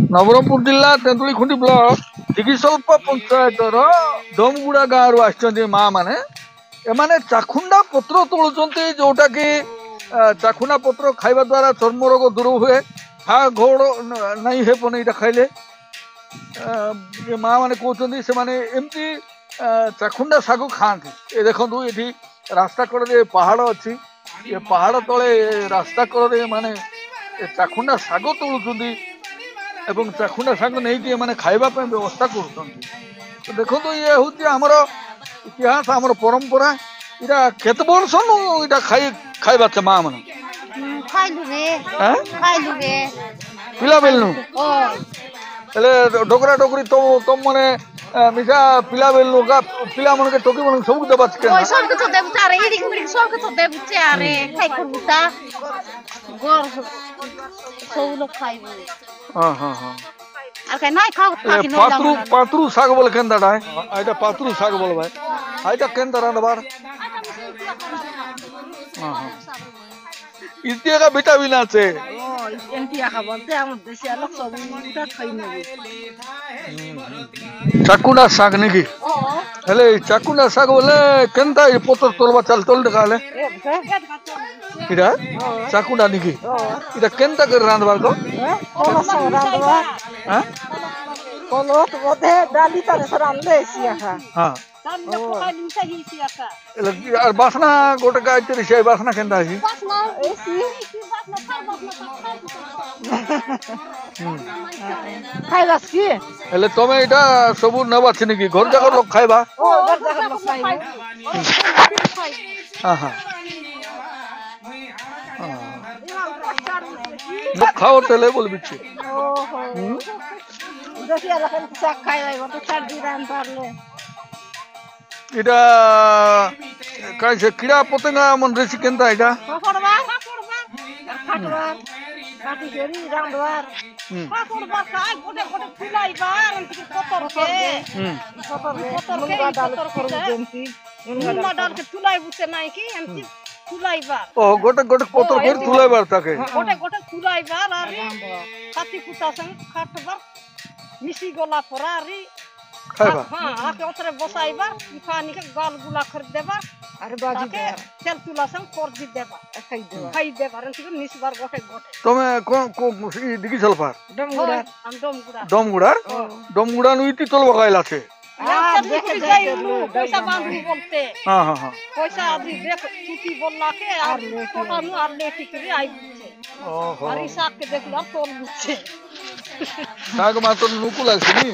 नवरंगपुर जिला तेंतुलीखुंटी ब्लॉक दिगिसल्प पंचायतर दमगुड़ा गाँव रु आछिचंदी माँ माने एमाने चाखुंडा पत्र तोलुचंती जोटा कि चाखुंडा पत्र खाइबा द्वारा चर्म रोग दूर हुए हा घोड़ नहीं हे पने इटा खाइले माँ माने कहउचंदी से माने एमती चाखुंडा सागु खाआंती ए देखंतु एठी रास्ता कड़े पहाड़ अच्छी ये पहाड़ तले रास्ता कड़े माने चाखुंडा साग तोलुचंदी एवं चाखुंडा साग नहीं माने खाइबा पे व्यवस्था करुछंती तो देखो तो ये हूँ आमर इतिहास आमर परंपरा इटा केते वर्ष इटा खाइबा चे माँ माने पिला बेलनु डोकरा डोकरी तो तुम माने मिसा पिला बेलनु का पिला मन के टोकी मन सब देबा के ओय सब के तो देबु चारे इडिक मिडिक सब के तो देबु चारे खाइ करबुता गोर सब लोग खाइबो हां हां हां आके नाही खाओ ताकि न पातरू पातरू साग बोले केंदाडा आइटा पातरू साग बोल भाई आइटा केंदा रांदबार हां हां इतिया का विटामिन আছে एंटिया का बोलते हम देशिया लोग सब उठा खाइ नेबे चाकुंडा साग नेकी हेले चाकुंडा साग बोले केंता पतर तोलबा चल तोल देखाले इडा चाकुंडा नेकी इडा केंता कर रांदबा तो रांदबा हां कोलोत बोधे डाली तारे रांदे सिया हां और बासना गोटे का इतरी से बासना केंदा छी बासना एसी बासना थार बासना खाइबा की हेले तमे इटा सब नबा छी नेकी घर जाकर लोग खाइबा ओ घर जाकर लोग खाइबा हां हां लोग खाओ तेले बोल बिछे ओहो देखिया लखन साग खाइबा तो चार दिन रान पारले इटा कैसे कीड़ा पतंगा मन रेसी केंता इटा पकड़वा फाटवा काटी गेरी रांदवार पकड़वा काय गोटे गोटे फुलाइबा अंति पतर के डाल कर जेंती मुन्ना डाल के फुलाई बुते नाही की अंति फुलाइबा ओ गोटे गोटे पतर कर फुलाइबा ताके गोटे गोटे फुलाइबा आरी काटी कुटा संग खाटबा मिसी गोला फरारी खाइबा हां आके ओतरे बसाइबा पानी के गाल गुला कर देबा अरे बाजी दे चल तुला संग कर दी देबा खाइ देबा रंती को निस बार गोटे गोटे तमे को दिगी सल्फार दमगुड़ा दमगुड़ा दमगुड़ा नु इति तोल बगाइला छे देखे जाइलु पैसा बांधू बोलते हां हां हां पैसा आदि देख चुटी बोलला के और फोटा नु और लेटी करे आई बुझे ओहो हरी साग के देखला तोल बुझे साग मा तो नुकु लागछ नि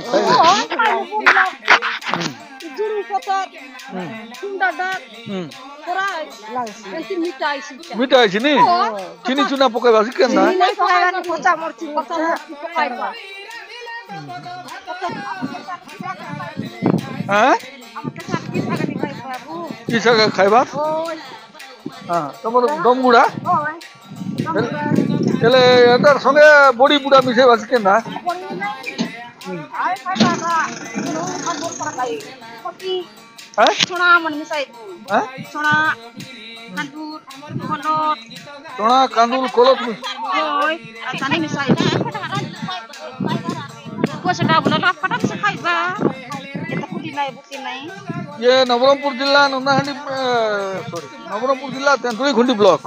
जुड़ी पतर सुंदर डाक पूरा लागछ मिठाई छी मिठाई छी नि चिनी चुना पकाइबा छी केना चिनी नहीं पकाइबा नि पोचा मरची पकाइबा हां की साग खाइबा हां तमर दमगुड़ा तेले एटार संगे बड़ी बुड़ा मिसे बासी केना आय फाटा का अंदर पर खाई कोटी हैं सोना मन मिसाई हैं सोना कांदूर कोलोत सोना कांदूल कोलत ओय आसानी मिसाई कोसटा बोला फटा से खाइबा ये तो कुटी नहीं बुती नहीं ये नवरंगपुर जिला नंदाहांडी सॉरी नवरंगपुर जिला तेंतुलीखुंटी ब्लॉक